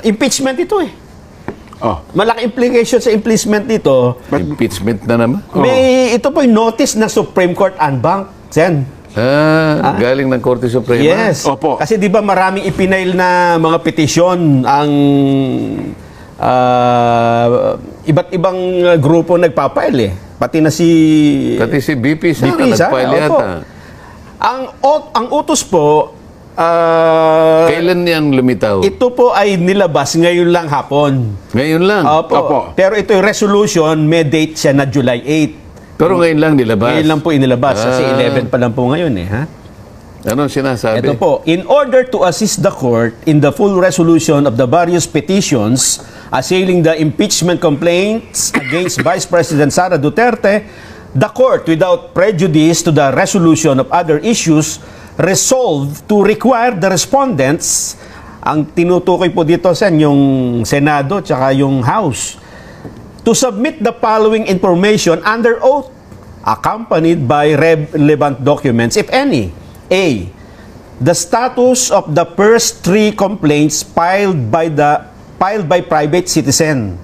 impeachment ito eh. Oh. Malaki implication sa impeachment dito. Impeachment na naman. Ito po yung notice ng Supreme Court en banc, Sen. Galing ng Korte Suprema. Yes. Opo. Kasi di ba maraming ipinail na mga petisyon ang iba't ibang grupo nagpapail eh. Pati si BP Sara nagpail yata. Ang utos po, kailan yan lumitaw? ito po ay nilabas ngayon lang hapon. Ngayon lang? Opo. Pero ito yung resolution, may date siya na July 8. Pero ngayon lang nilabas? Ngayon lang po inilabas. Kasi 11 pa lang po ngayon eh. Ha? Anong sinasabi? Ito po, in order to assist the court in the full resolution of the various petitions assailing the impeachment complaints against Vice President Sara Duterte, the court, without prejudice to the resolution of other issues, resolved to require the respondents, ang tinutukoy po dito sa yung Senado tsaka yung House, to submit the following information under oath, accompanied by relevant documents, if any. A. The status of the first 3 complaints filed by private citizens.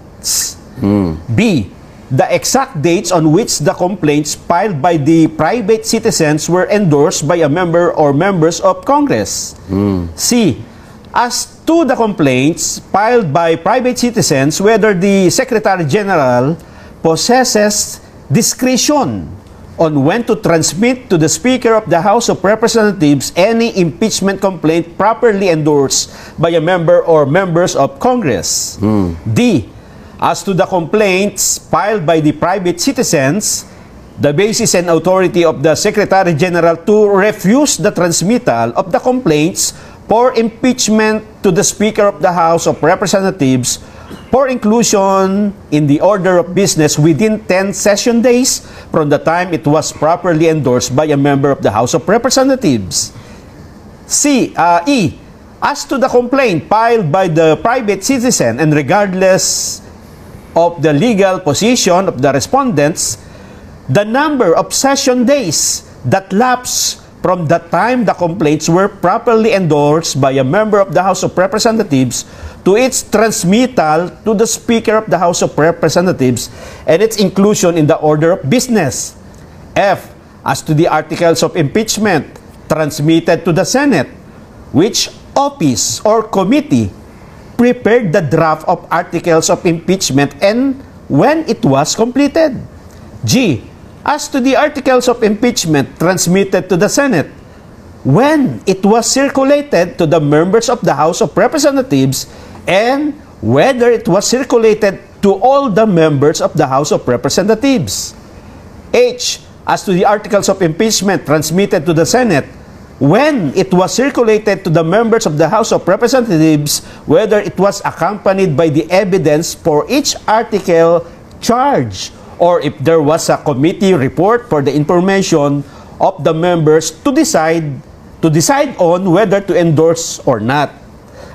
B. The exact dates on which the complaints filed by the private citizens were endorsed by a member or members of Congress. C. As to the complaints filed by private citizens, whether the Secretary General possesses discretion on when to transmit to the Speaker of the House of Representatives any impeachment complaint properly endorsed by a member or members of Congress. D. As to the complaints filed by the private citizens, the basis and authority of the Secretary General to refuse the transmittal of the complaints for impeachment to the Speaker of the House of Representatives for inclusion in the order of business within 10 session days from the time it was properly endorsed by a member of the House of Representatives. E. As to the complaint filed by the private citizen and regardless of the legal position of the respondents, the number of session days that lapse from the time the complaints were properly endorsed by a member of the House of Representatives to its transmittal to the Speaker of the House of Representatives and its inclusion in the order of business. F. As to the articles of impeachment transmitted to the Senate, which office or committee prepared the draft of articles of impeachment and when it was completed. G. As to the articles of impeachment transmitted to the Senate, when it was circulated to the members of the House of Representatives and whether it was circulated to all the members of the House of Representatives. H. As to the articles of impeachment transmitted to the Senate, when it was circulated to the members of the House of Representatives, whether it was accompanied by the evidence for each article charged, or if there was a committee report for the information of the members to decide on whether to endorse or not.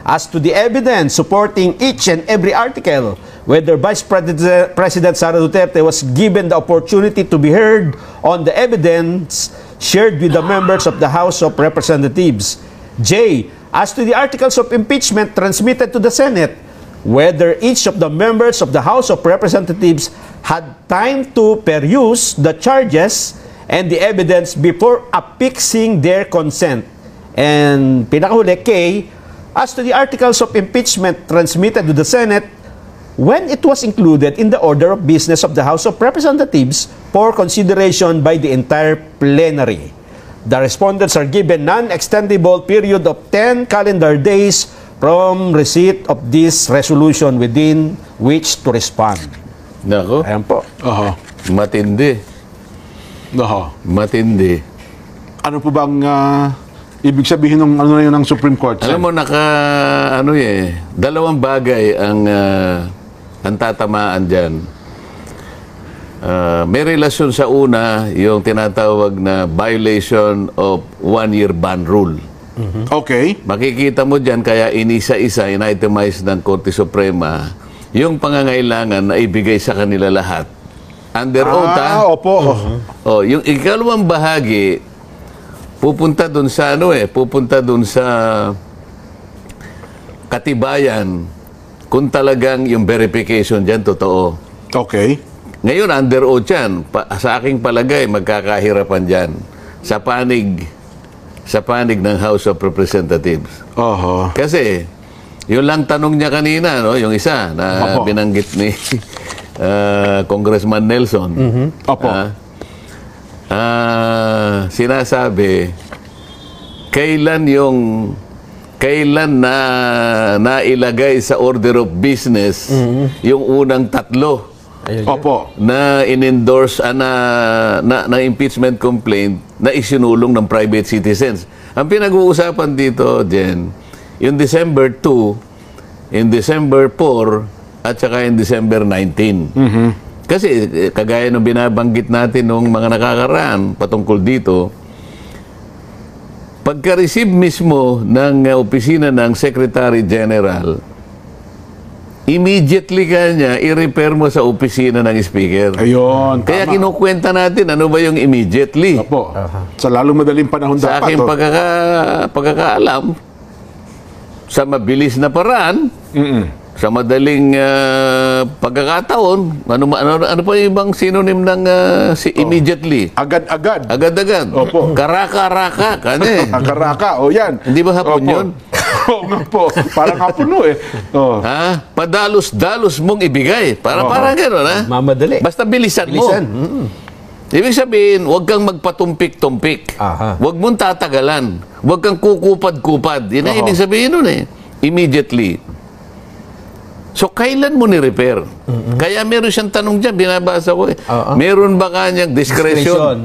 As to the evidence supporting each and every article, whether Vice President Sara Duterte was given the opportunity to be heard on the evidence shared with the members of the House of Representatives. J. As to the articles of impeachment transmitted to the Senate, whether each of the members of the House of Representatives had time to peruse the charges and the evidence before affixing their consent. And pinakahuli, K. As to the articles of impeachment transmitted to the Senate, when it was included in the order of business of the House of Representatives for consideration by the entire plenary. The respondents are given non-extendable period of 10 calendar days from receipt of this resolution within which to respond. Nako. Ayan po. Matindi. Matindi. Ano po bang ibig sabihin ng ano na yun ng Supreme Court? Alam mo, dalawang bagay ang tatamaan dyan. May relasyon sa una, yung tinatawag na violation of one-year ban rule. Okay. Makikita mo dyan, kaya inisa-isa, in-itemize ng Korte Suprema, yung pangangailangan na ibigay sa kanila lahat. Under oath, opo. Yung ikalawang bahagi, pupunta dun sa katibayan kung talagang yung verification dyan totoo. Okay. Ngayon, under oath yan. Sa aking palagay, magkakahirapan dyan sa panig ng House of Representatives. Oho. Kasi, yun lang tanong niya kanina, no? Yung isa na Opo. binanggit ni Congressman Nelson. Opo. Sinasabi, kailan na nailagay sa order of business yung unang tatlo Opo. na in-endorse na impeachment complaint na isinulong ng private citizens. Ang pinag-uusapan dito, Jen, yung December 2, in December 4, at saka in December 19. Kasi kagaya ng binabanggit natin nung mga nakakaraan patungkol dito, pagka-receive mismo ng opisina ng Secretary General, immediately kanya i-repair mo sa opisina ng Speaker. Ayun. Kaya tama. kinukwenta natin ano ba yung immediately. Opo. Sa lalong madaling panahon Sa dapat. aking pagkakaalam, sa mabilis na paraan, sa madaling pagkakataon, ano pa yung ibang synonym ng immediately? Agad-agad. Agad-agad. Opo. Karaka-raka. Akaraka. O yan. Hindi ba hapon Opo. yun? Oo nga po. Parang hapon eh. Oh. Ha? Padalos-dalos mong ibigay. Parang gano'n, ha? Mamadali. Basta bilisan mo. Bilisan. Ibig sabihin, huwag kang magpatumpik-tumpik. Aha. Huwag mong tatagalan. Huwag kang kukupad-kupad. Yan ang ibig sabihin nun eh. Immediately. So, kailan mo ni-repair? Kaya meron siyang tanong dyan, binabasa ko eh. Meron ba kanyang discretion?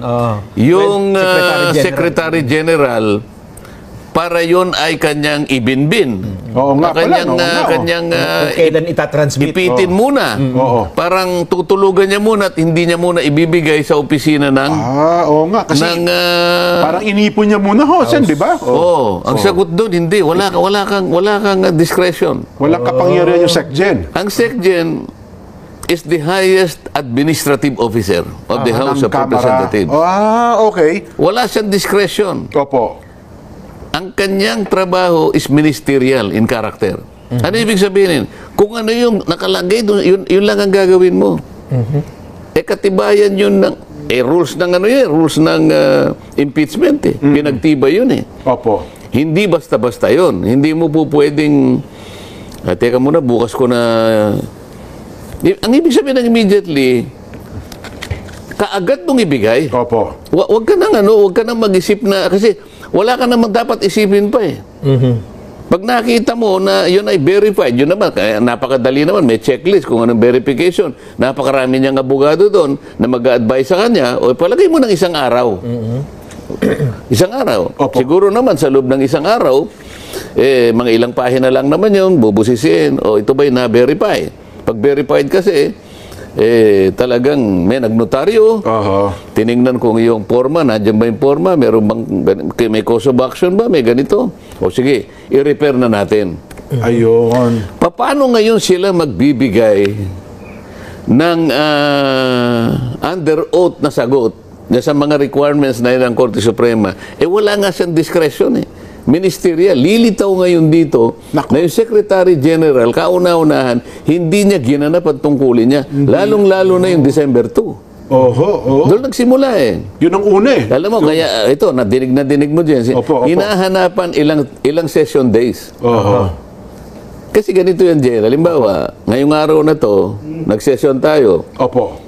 Yung Secretary General, para yon ay kanyang ibinbin. Oo nga pala, Kanyang Kung kailan itatransmit. ipitin muna. Oo. Parang tutulugan niya muna at hindi niya muna ibibigay sa opisina ng Oo nga. Kasi parang inipon niya muna, Sen, di ba? ang sagot doon, hindi. Wala kang discretion. Walang kapangyarihan yung SecGen. Ang SecGen is the highest administrative officer of the House of Representatives. Okay. Wala siyang discretion. Opo. Ang kanyang trabaho is ministerial in character. Ano ibig sabihin? Kung ano yung nakalagay doon, yun lang ang gagawin mo. Katibayan yun ng rules ng rules ng impeachment eh. Pinagtibay yun eh. Opo. Hindi basta-basta yun. Hindi mo po pwedeng teka muna, bukas ko na ang ibig sabihin ng immediately, kaagad mong ibigay. Opo. Wag ka nang mag-isip na, kasi wala ka namang dapat isipin pa eh. Pag nakita mo na yun ay verified, yun naman, kaya napakadali naman, may checklist kung anong verification. Napakarami niyang abogado doon na mag-a-advise sa kanya, o palagay mo ng isang araw. Isang araw. Opo. Siguro naman sa loob ng isang araw, mga ilang pahina lang naman yun, bubusisiin, o ito ba'y na-verify? Pag verified kasi, talagang may nagnotaryo. Tiningnan kung yung forma, nandiyan ba yung forma, meron bang, may cause of action ba, may ganito. O sige, i-repair na natin. Ayun. Paano ngayon sila magbibigay ng under oath na sagot sa mga requirements na yun ng Korte Suprema? Wala nga siyang discretion eh. Ministerial. Lilitaw ngayon dito na yung Secretary General, kauna-unahan, hindi niya ginanap at tungkulin niya. Lalong-lalo na yung December 2. Doon nagsimula eh. Yun ang una eh. Alam mo, kaya ito, nadinig mo dyan. Opo. Hinahanapan ilang session days. Kasi ganito yan, Jen. Halimbawa, ngayong araw na to, nag-session tayo. Opo.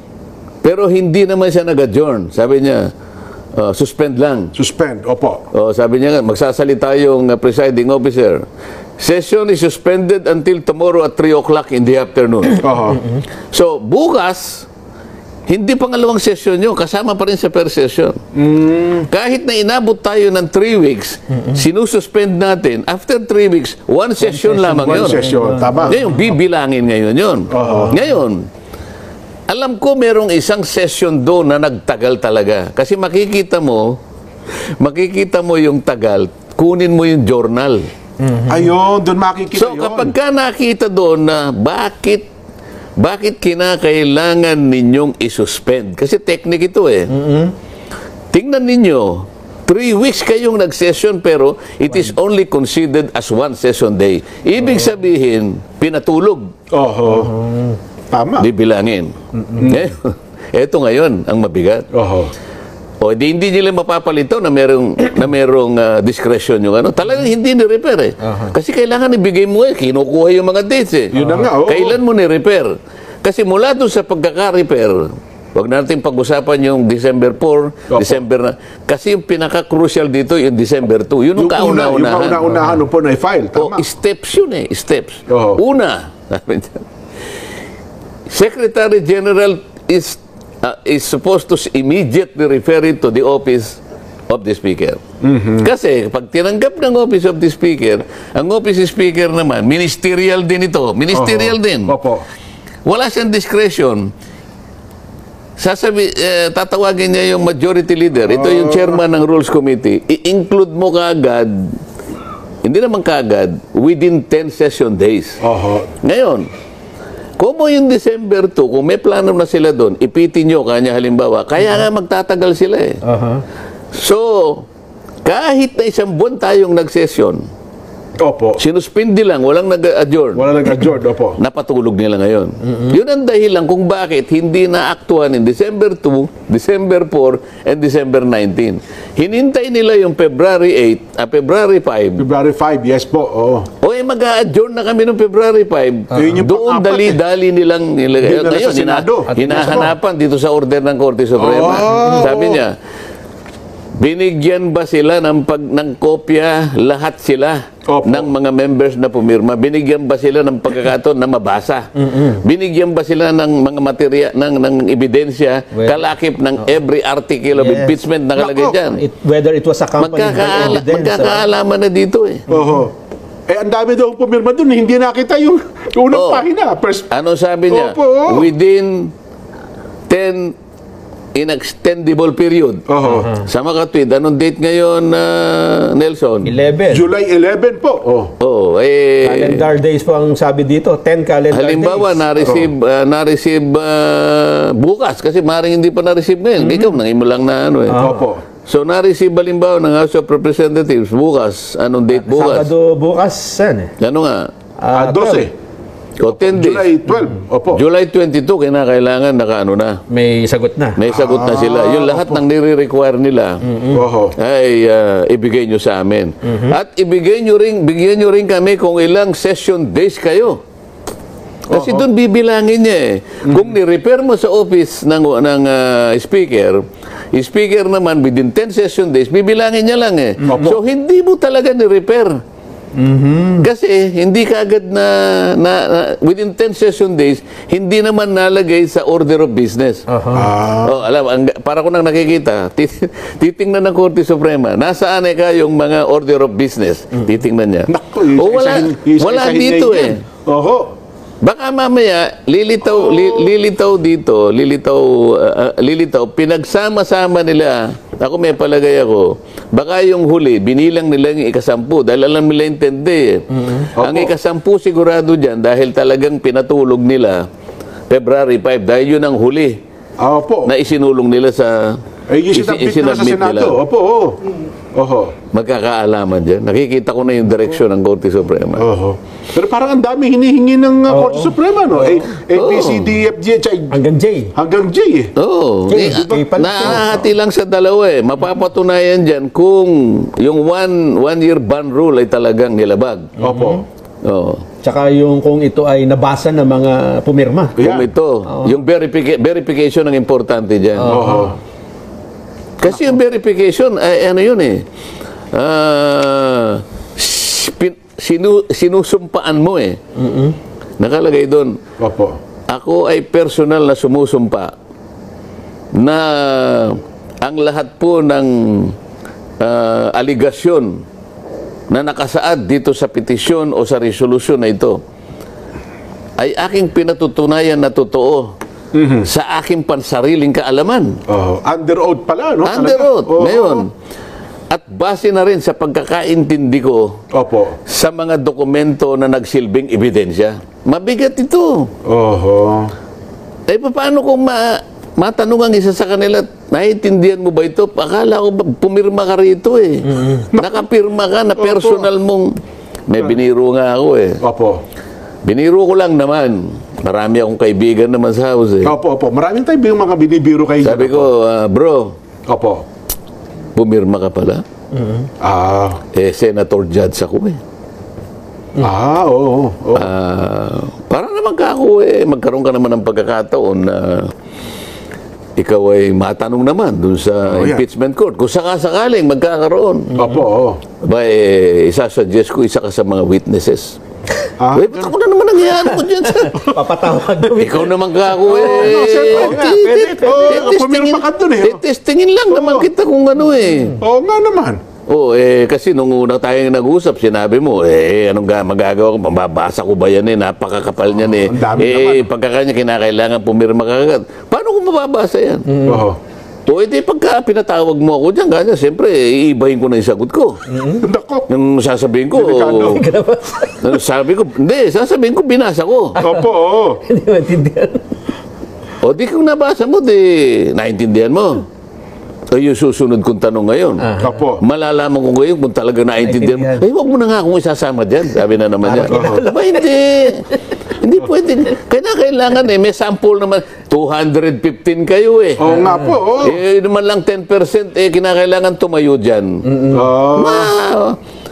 Pero hindi naman siya nag-adjourn. Sabi niya, suspend lang. Suspend, opo. Sabi niya nga, magsasalita yung presiding officer. Session is suspended until tomorrow at 3 o'clock in the afternoon. So, bukas, hindi pangalawang session yun. Kasama pa rin sa per session. Kahit na inabot tayo ng 3 weeks, sinususpend natin. After 3 weeks, one session lamang yun. One session, tama. Ngayon, bibilangin ngayon yun. Ngayon, alam ko merong isang session doon na nagtagal talaga. Kasi makikita mo yung tagal, kunin mo yung journal. Ayun, doon makikita So, yun. kapag ka nakita doon na bakit kinakailangan ninyong isuspend? Kasi technique ito eh. Tingnan ninyo, 3 weeks kayong nag-session pero it is only considered as 1 session day. Ibig sabihin, pinatulog. Oho. Tama. Bibilangin. Ito ngayon ang mabigat. Oho. O hindi nila mapapalito na merong discretion yung ano. Talagang hindi ni-repair eh. Kasi kailangan ibigay mo kinukuha yung mga dates eh. Yun na nga, oo. Kailan mo ni-repair? Kasi mula doon sa pagkaka-repair, wag natin pag-usapan yung December 4, December na. Kasi yung pinaka-crucial dito yung December 2. Yun ang kauna-unahan. Yung kauna-unahan po na i-file. Tama. Steps yun eh. Steps. Oho. Secretary General is supposed to immediately refer it to the office of the Speaker. Kasi pag tinanggap ng office of the Speaker, ang office of Speaker naman, ministerial din ito. Ministerial din. Opo. Wala siyang discretion. Tatawagin niya yung majority leader. Ito yung chairman ng Rules Committee. I-include mo kaagad, hindi naman kaagad, within 10 session days. Oho. Ngayon, kung mo yung December 2, kung may plano na sila doon, ipitin nyo, kanya halimbawa, kaya nga magtatagal sila eh. So, kahit na 1 buwan tayong nag-session, Opo. sinuspindi lang, walang nag-adjourn. Wala nag-adjourn. Opo. Napatulog nila ngayon. Yun ang dahilan kung bakit hindi na-aktuhan in December 2, December 4, and December 19. Hinintay nila yung February 8, February 5. February 5, yes po. Oo. O mag-a-adjourn na kami noong February 5. Yun yung Doon pang-apat dali-dali nilang nilagay. Dinala sa Senado. Hinahanapan dito sa order ng Korte Suprema. Sabi niya, binigyan ba sila ng kopya lahat sila ng mga members na pumirma? Binigyan ba sila ng pagkakataon na mabasa? Binigyan ba sila ng mga material, ng ebidensya, kalakip ng every article of impeachment na kalagay dyan? Whether it was accompanied by evidence. Magkakaalaman na dito eh. Oho. Ang dami daw pumirma doon, hindi nakita yung unang pahina. Ano sabi niya? Opo. Within 10 inextendable period. Sa makatwid, anong date ngayon, Nelson? 11. July 11 po. Calendar days po ang sabi dito. 10 calendar halimbawa, days. na-receive bukas kasi maaaring hindi pa na-receive ngayon. Ikaw, nangin mo lang na ano eh. Opo. So, na-receive halimbawa ng House of Representatives bukas. Anong date bukas? Sabado bukas, san eh? Ano nga? 12. O 10 days. July 12. Opo. July 22, kinakailangan nakaano na. May sagot na. May sagot na sila. Yung lahat ng nire-require nila Oho. ay ibigay nyo sa amin. At bigyan nyo rin kami kung ilang session days kayo. Kasi doon bibilangin niya eh. Kung ni-repair mo sa office ng speaker naman within 10 session days, bibilangin niya lang eh. So hindi mo talaga ni-repair. Kasi hindi kaagad na within 10 session days, hindi naman nalagay sa order of business. Para ko nang nakikita, titingnan ng Korte Suprema, nasaan yung mga order of business? Titingnan niya. Naku, wala dito eh. Oho. Baka mamaya, lilitaw pinagsama-sama nila. Ako may palagay ako, baka yung huli, binilang nila yung ikasampu dahil alam nila intindi eh. Ang ikasampu sigurado dyan dahil talagang pinatulog nila February 5 dahil yun ang huli na isinulong nila sa isinabit nila sa Senado. Opo. Oho. Magkakaalaman dyan. Nakikita ko na yung direksyon ng Korte Suprema. Oho. Pero parang ang dami hinihingi ng Korte Suprema, no? A, B, C, D, F, G, hanggang J. Hanggang J eh. Oo. Nakahati lang sa dalawa eh. Mapapatunayan dyan kung yung one year ban rule ay talagang nilabag. Opo. Oo. Tsaka yung kung ito ay nabasa ng mga pumirma. Kung ito, yung verification ang importante dyan. Kasi yung verification, ay ano yun eh. Sinusumpaan mo eh. Nakalagay doon. Opo. Ako ay personal na sumusumpa na ang lahat po ng aligasyon na nakasaad dito sa petisyon o sa resolusyon na ito ay aking pinatutunayan na totoo sa aking pansariling kaalaman. Under oath pala, no? Under oath. Ngayon, at base na rin sa pagkakaintindi ko sa mga dokumento na nagsilbing ebidensya. Mabigat ito. Oho. Eh, paano kung matanong ang isa sa kanila, naiintindihan mo ba ito? Akala ko pumirma ka rito eh. Nakapirma ka na personal mong... May biniro nga ako eh. Opo. Biniro ko lang naman. Marami akong kaibigan naman sa house eh. Opo, opo. Maraming tayo yung mga binibiro kayo. Sabi ko, bro, Opo. pumirma ka pala? Senator Judge ako eh. Oo. Para naman ka ako eh, magkaroon ka naman ng pagkakataon na ikaw ay matanong naman dun sa impeachment court. Kung sakasakaling magkakaroon. Opo. Ba, isasuggest ko isa ka sa mga witnesses. Ba't ako na naman nangyayari ko dyan sa... Papatawag mo. Ikaw naman ka ako pumirma ka dun eh. Testingin lang naman kita kung ano eh. Oo nga naman. Kasi nung una tayong nag-usap, sinabi mo, anong magagawa ko? Mababasa ko ba yan eh? Napakakapal niyan eh. Ang dami naman. Pagkakanya kinakailangan pumirma ka agad. Paano ko mababasa yan? Pagka pinatawag mo ako dyan, ganyan, siyempre, iibahin ko na yung sagot ko. Nako. Yung sasabihin ko, sasabihin ko, binasa ko. Opo. Hindi maintindihan. Di kung nabasa mo, naintindihan mo. Yung susunod kong tanong ngayon. Opo. Malalaman ko ngayon kung talaga naintindihan mo. Huwag mo na nga akong isasama dyan. Sabi na naman niya. Hindi. Hindi pwede. Kailangan may sample naman. 215 kayo eh. Oo nga po. Naman lang 10% kinakailangan tumayo dyan.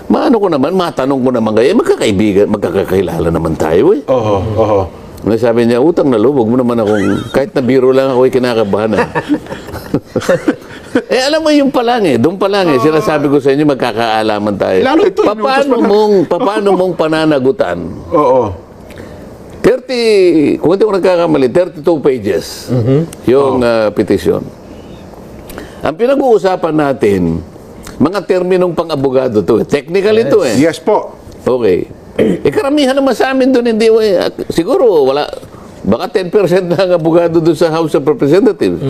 Maano ko naman, matanong ko naman kayo. Magkakaibigan, magkakakilala naman tayo eh. Sabi niya, utang na loob, huwag mo naman akong, kahit na biro lang ako, kinakabahan. Alam mo yung pa lang doon pa lang sinasabi ko sa inyo, magkakaalaman tayo. Lalo ito, paano mong pananagutan? 30, kung hindi ko nagkakamali, 32 pages yung petisyon. Ang pinag-uusapan natin, mga terminong pang-abogado to. Technical ito eh. Yes po. Okay. Karamihan naman sa amin doon, hindi siguro wala, baka 10% na ang abogado doon sa House of Representatives.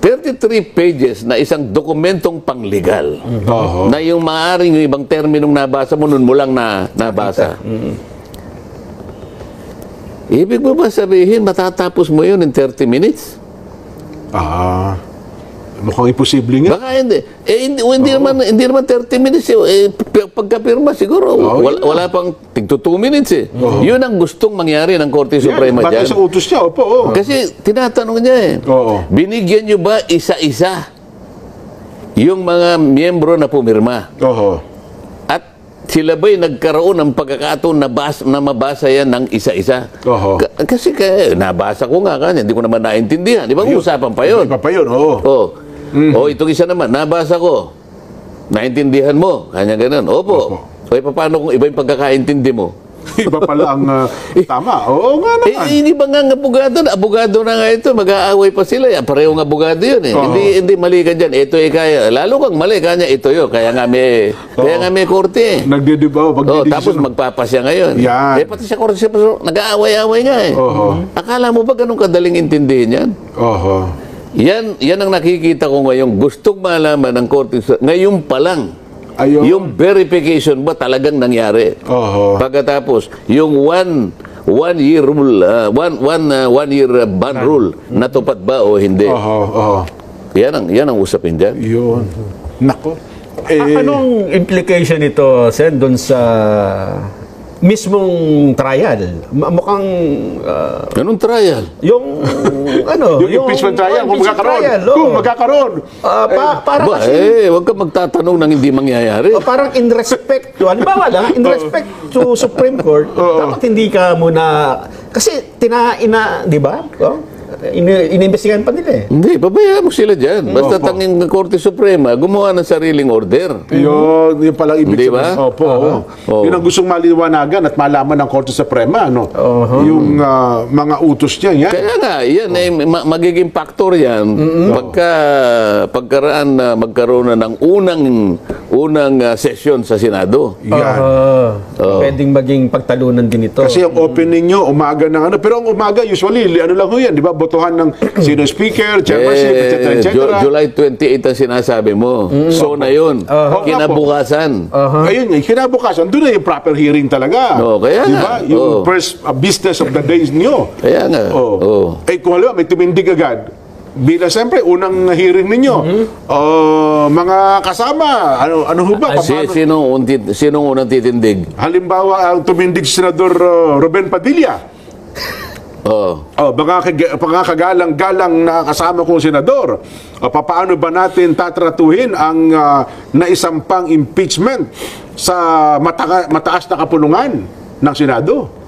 33 pages na isang dokumentong panglegal na yung maaaring yung ibang terminong nabasa mo, nun mo lang nabasa. Ibig mo ba sabihin, matatapos mo yun in 30 minutes? Mukhang imposible nga. Baka hindi. Hindi naman 30 minutes. Pagkapirma siguro, wala pang 2 minutes eh. Yun ang gustong mangyari ng Korte Suprema dyan. Bakit sa utos niya? Opo. Kasi tinatanong niya eh. Binigyan niyo ba isa-isa yung mga miyembro na pumirma? At sila ba'y nagkaroon ng pagkakataon na mabasa yan ng isa-isa? Kasi nabasa ko nga kanya, hindi ko naman naintindihan. Di ba usapan pa yun? Itong isa naman, nabasa ko. Naintindihan mo? Kanya ganun. Opo. Paano kung iba yung pagkakaintindi mo? Iba pala ang tama. Oo nga naman. Hindi ba nga abogado na nga ito, mag-aaway pa sila. Pareho ng abogado yun eh. Hindi mali ka dyan. Ito kaya. Lalo kang mali kanya, ito yun. Kaya nga may korte. Nagdidibaw. Tapos magpapasya ngayon. Pati sa korte, nag-aaway-aaway nga eh. Akala mo ba ganun kadaling intindihin yan? Yan ang nakikita ko ngayon. Gustong malaman ng korte ngayon pa lang. Yung verification ba talagang nangyari? Pagkatapos, yung one year rule, one year ban rule, natupad ba o hindi? Yan ang usapin dyan. Yun. Nako. Anong implication nito, Sen, doon sa mismong trial? Mukhang... Anong trial? Yung impeachment trial, kung magkakaroon. Kung magkakaroon. Parang kasi... Huwag ka magtatanong ng hindi mangyayari. Parang in respect to, halimbawa lang, in respect to Supreme Court, dapat hindi ka muna... Kasi di ba? Inimbestigahan pa nila eh. Hindi, pabayaan mo sila dyan. Basta tanging ng Korte Suprema, gumawa ng sariling order. Yun palang ibig sabihin. Yun ang gustong maliwanagan at malaman ng Korte Suprema, yung mga utos niya. Yan. Kaya nga, yan magiging factor yan magkaroon na ng unang session sa Senado. Yan. Pwedeng maging pagtalunan din ito. Kasi ang opening nyo, umaga ng pero ang umaga, usually, ano lang ho yan, di ba? Botohan ng sino speaker, chairmanship, etc. July 28 ang sinasabi mo. So na yun. Kinabukasan. Ayun, kinabukasan. Doon na yung proper hearing talaga. Kaya diba? Yung first business of the day nyo. Kaya nga. Kung halimbawa, may tumindig agad, Bilang siyempre, unang hearing ninyo, mga kasama, ano ho ba? Sinong unang titindig? Halimbawa, ang tumindig si Senador Ruben Padilla. Mga kagalang-galang na kasama kong senador. Paano ba natin tatratuhin ang naisampang impeachment sa mataas na kapulungan ng Senado?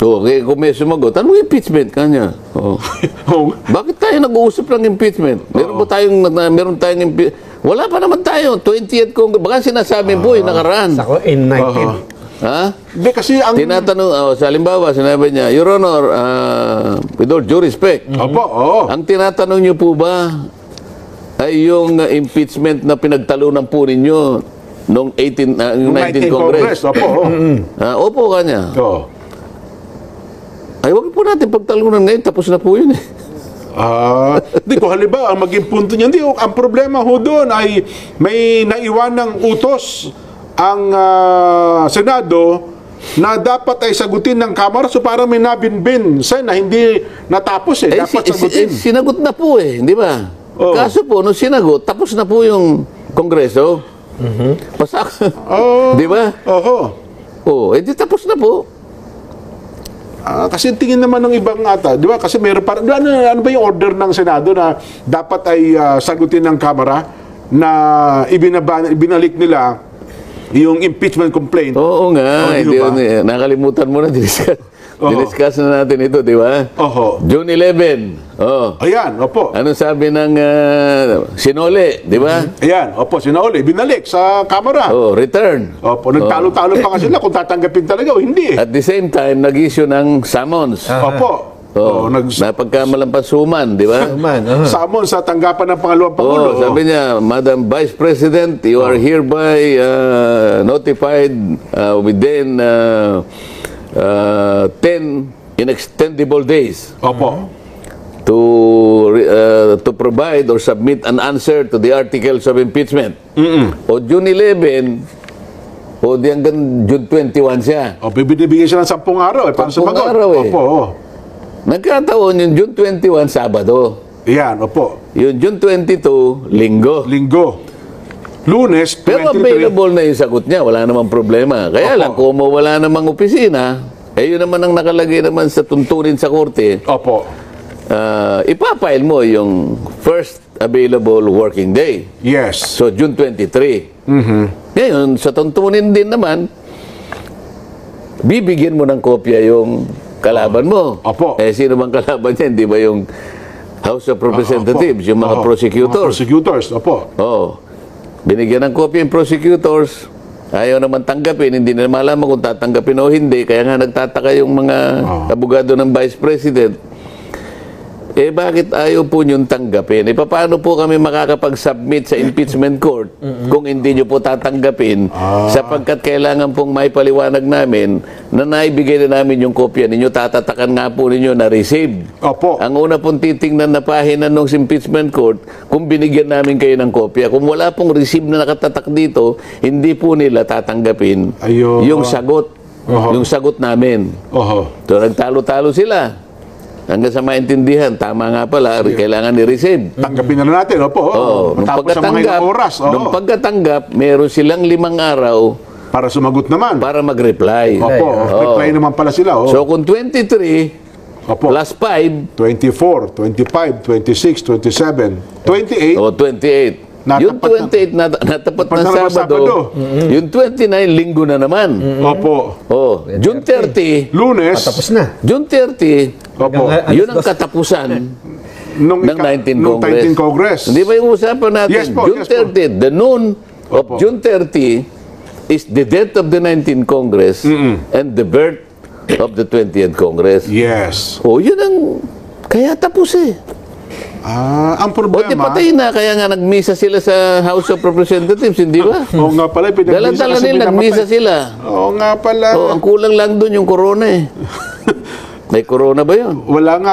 Okay, kung may sumagot, anong impeachment kanya? Bakit tayo nag-uusap ng impeachment? Meron tayong impeachment. Wala pa naman tayo. 20th Congress. Baka sinasabi po, nakaraan. Sako, in 19. Ha? Hindi, kasi ang... Tinatanong, sa halimbawa, sinabi niya, Your Honor, with all due respect, ang tinatanong niyo po ba ay yung impeachment na pinagtalunan po ninyo noong 19th Congress? Opo, kanya. Ay, wag po natin pagtalunan ngayon, tapos na po yun eh. Di ko halimbawa, ang maging punto niya, ang problema ho doon ay may naiwanang utos ang Senado na dapat ay sagutin ng Kamara, so parang may nabinbin na hindi natapos dapat sagutin. Sinagot na po di ba? Kaso po, nung sinagot, tapos na po yung Kongreso. Di ba? Di tapos na po. Kasi tingin naman ng ibang ata, di ba? Kasi meron pa, ano ba yung order ng Senado na dapat ay sagutin ng Kamara na ibinalik nila yung impeachment complaint? Oo nga, nakalimutan mo na, diniscuss na natin ito, di ba? June 11. Ayan, opo. Anong sabi ng Sinole, di ba? Ayan, opo, Sinole, binalik sa Kamara. Return. Opo, nagtalo-talo pa nga sila kung tatanggapin talaga o hindi. At the same time, nag-issue ng summons. Opo. Napagkamalampasuman, di ba? Summons sa tanggapan ng pangalawang Pangulo. Sabi niya, Madam Vice President, you are hereby notified within 10 inextendable days. Opo. To provide or submit an answer to the articles of impeachment. O June 11, di hanggang June 21 siya. Bibigyan siya ng 10 araw. 10 araw Opo. Nagkataon yung June 21, Sabado. Yan, opo. Yung June 22, Linggo. Lunes, 23. Pero available na yung sagot niya, wala namang problema. Kaya lang, kung wala namang opisina, yun naman ang nakalagay naman sa tuntunin sa korte. Opo. Ipapile mo yung first available working day. Yes. So, June 23. Ngayon, sa tuntunin din naman, bibigyan mo ng kopya yung kalaban mo. Opo. Sino bang kalaban niya? Hindi ba yung House of Representatives, yung mga prosecutors? Opo. Binigyan ng kopya yung prosecutors, ayaw naman tanggapin, hindi na malaman kung tatanggapin o hindi, kaya nga nagtataka yung mga abogado ng Vice President. Bakit ayaw po niyong tanggapin? Paano po kami makakapag-submit sa impeachment court kung hindi niyo po tatanggapin sapagkat kailangan pong may paliwanag namin na naibigay na namin yung kopya ninyo, tatatakan nga po ninyo na receive. Opo. Ang una pong titingnan na pahina ng impeachment court kung binigyan namin kayo ng kopya. Kung wala pong receive na nakatatak dito, hindi po nila tatanggapin yung sagot. Yung sagot namin. So nagtalo-talo sila. Hanggang sa maintindihan, tama nga pala, kailangan ni-receive. Tanggapin na natin, opo. Matapos sa mga ilang oras. Nung pagkatanggap, meron silang 5 araw para sumagot naman. Para mag-reply. Opo, reply naman pala sila. So kung 23 plus 5, 24, 25, 26, 27, 28. 28. Yung 28 natapat na Sabado. Yung 29, Linggo na naman. Opo. June 30, Lunes. Tapos na. June 30, yun ang katapusan ng 19th Congress. Hindi ba yung usapan natin? Yes po, June 30, the noon of June 30 is the death of the 19th Congress and the birth of the 20th Congress. Yes. Yun ang kaya tapos ang problema... patay na, kaya nga nagmisa sila sa House of Representatives, hindi ba? Oo nga pala, dala-dala nila, nagmisa sila. Oo nga pala. Ang kulang lang doon yung corona May corona ba yun? Wala nga